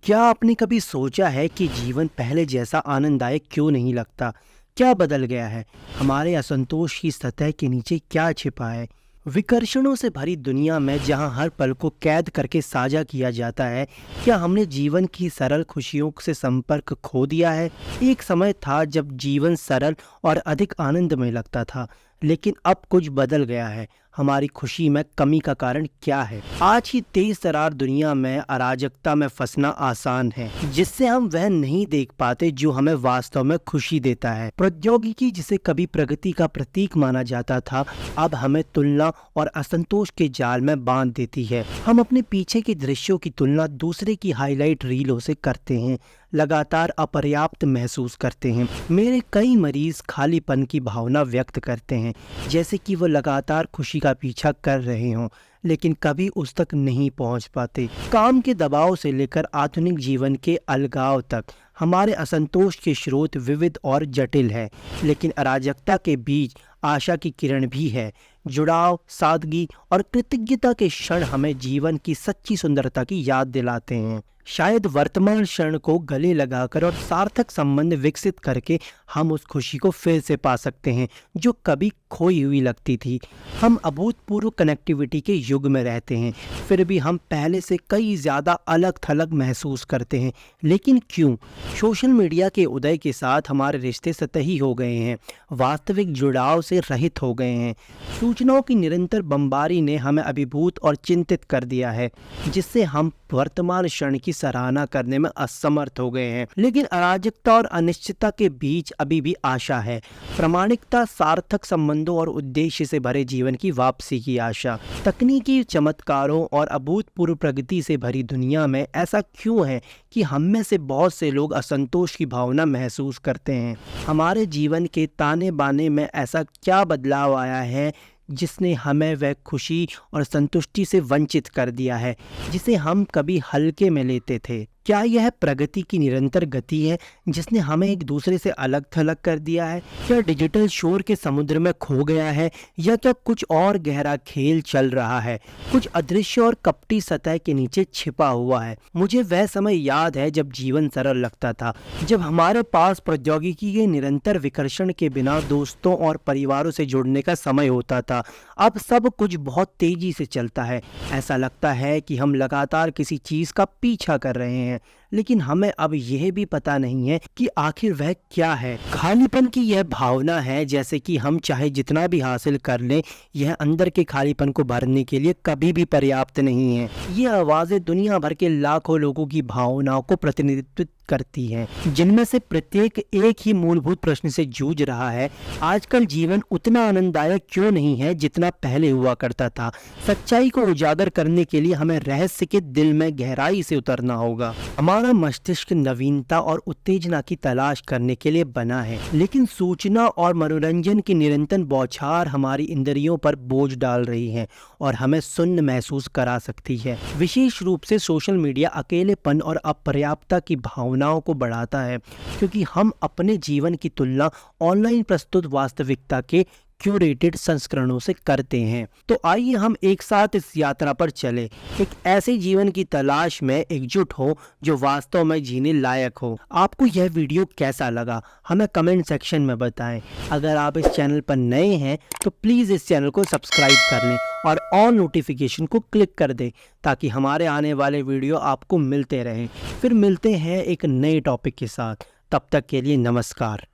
क्या आपने कभी सोचा है कि जीवन पहले जैसा आनंददायक क्यों नहीं लगता? क्या बदल गया है? हमारे असंतोष की सतह के नीचे क्या छिपा है? विकर्षणों से भरी दुनिया में जहां हर पल को कैद करके साझा किया जाता है, क्या हमने जीवन की सरल खुशियों से संपर्क खो दिया है? एक समय था जब जीवन सरल और अधिक आनंदमय लगता था, लेकिन अब कुछ बदल गया है। हमारी खुशी में कमी का कारण क्या है? आज की तेज तरार दुनिया में अराजकता में फंसना आसान है, जिससे हम वह नहीं देख पाते जो हमें वास्तव में खुशी देता है। प्रौद्योगिकी जिसे कभी प्रगति का प्रतीक माना जाता था, अब हमें तुलना और असंतोष के जाल में बांध देती है। हम अपने पीछे के दृश्यों की तुलना दूसरे की हाईलाइट रीलों से करते हैं, लगातार अपर्याप्त महसूस करते हैं। मेरे कई मरीज खालीपन की भावना व्यक्त करते हैं, जैसे कि वो लगातार खुशी का पीछा कर रहे हों, लेकिन कभी उस तक नहीं पहुंच पाते। काम के दबाव से लेकर आधुनिक जीवन के अलगाव तक हमारे असंतोष के स्रोत विविध और जटिल है, लेकिन अराजकता के बीच आशा की किरण भी है। जुड़ाव, सादगी और कृतज्ञता के क्षण हमें जीवन की सच्ची सुंदरता की याद दिलाते हैं। शायद वर्तमान क्षण को गले लगाकर और सार्थक संबंध विकसित करके हम उस खुशी को फिर से पा सकते हैं जो कभी खोई हुई लगती थी। हम अभूतपूर्व कनेक्टिविटी के युग में रहते हैं, फिर भी हम पहले से कई ज़्यादा अलग थलग महसूस करते हैं। लेकिन क्यों? सोशल मीडिया के उदय के साथ हमारे रिश्ते सतही हो गए हैं, वास्तविक जुड़ाव से रहित हो गए हैं। सूचनाओं की निरंतर बमबारी ने हमें अभिभूत और चिंतित कर दिया है, जिससे हम वर्तमान क्षण की सराहना करने में असमर्थ हो गए हैं। लेकिन अराजकता और अनिश्चितता के बीच अभी भी आशा है। प्रामाणिकता, सार्थक संबंधों और उद्देश्य से भरे जीवन की वापसी की आशा। तकनीकी चमत्कारों और अभूतपूर्व प्रगति से भरी दुनिया में ऐसा क्यों है कि हम में से बहुत से लोग असंतोष की भावना महसूस करते हैं? हमारे जीवन के ताने बाने में ऐसा क्या बदलाव आया है जिसने हमें वह खुशी और संतुष्टि से वंचित कर दिया है जिसे हम कभी हल्के में लेते थे? क्या यह प्रगति की निरंतर गति है जिसने हमें एक दूसरे से अलग थलग कर दिया है? क्या डिजिटल शोर के समुद्र में खो गया है, या क्या कुछ और गहरा खेल चल रहा है, कुछ अदृश्य और कपटी सतह के नीचे छिपा हुआ है? मुझे वह समय याद है जब जीवन सरल लगता था, जब हमारे पास प्रौद्योगिकी के निरंतर विकर्षण के बिना दोस्तों और परिवारों से जुड़ने का समय होता था। अब सब कुछ बहुत तेजी से चलता है। ऐसा लगता है कि हम लगातार किसी चीज का पीछा कर रहे हैं, लेकिन हमें अब यह भी पता नहीं है कि आखिर वह क्या है। खालीपन की यह भावना है जैसे कि हम चाहे जितना भी हासिल कर लें, यह अंदर के खालीपन को भरने के लिए कभी भी पर्याप्त नहीं है। ये आवाज़ें दुनिया भर के लाखों लोगों की भावनाओं को प्रतिनिधित्व करती हैं, जिनमें से प्रत्येक एक ही मूलभूत प्रश्न से जूझ रहा है: आजकल जीवन उतना आनंददायक क्यों नहीं है जितना पहले हुआ करता था? सच्चाई को उजागर करने के लिए हमें रहस्य के दिल में गहराई से उतरना होगा। हमारा मस्तिष्क नवीनता और उत्तेजना की तलाश करने के लिए बना है, लेकिन सूचना और मनोरंजन की निरंतर बौछार हमारी इंद्रियों पर बोझ डाल रही है और हमें सुन्न महसूस करा सकती है। विशेष रूप से सोशल मीडिया अकेलेपन और अपर्याप्तता की भावनाओं को बढ़ाता है, क्योंकि हम अपने जीवन की तुलना ऑनलाइन प्रस्तुत वास्तविकता के क्यूरेटेड संस्करणों से करते हैं। तो आइए हम एक साथ इस यात्रा पर चले, एक ऐसे जीवन की तलाश में एकजुट हो जो वास्तव में जीने लायक हो। आपको यह वीडियो कैसा लगा हमें कमेंट सेक्शन में बताएं। अगर आप इस चैनल पर नए हैं तो प्लीज़ इस चैनल को सब्सक्राइब कर लें और ऑल नोटिफिकेशन को क्लिक कर दें, ताकि हमारे आने वाले वीडियो आपको मिलते रहें। फिर मिलते हैं एक नए टॉपिक के साथ। तब तक के लिए नमस्कार।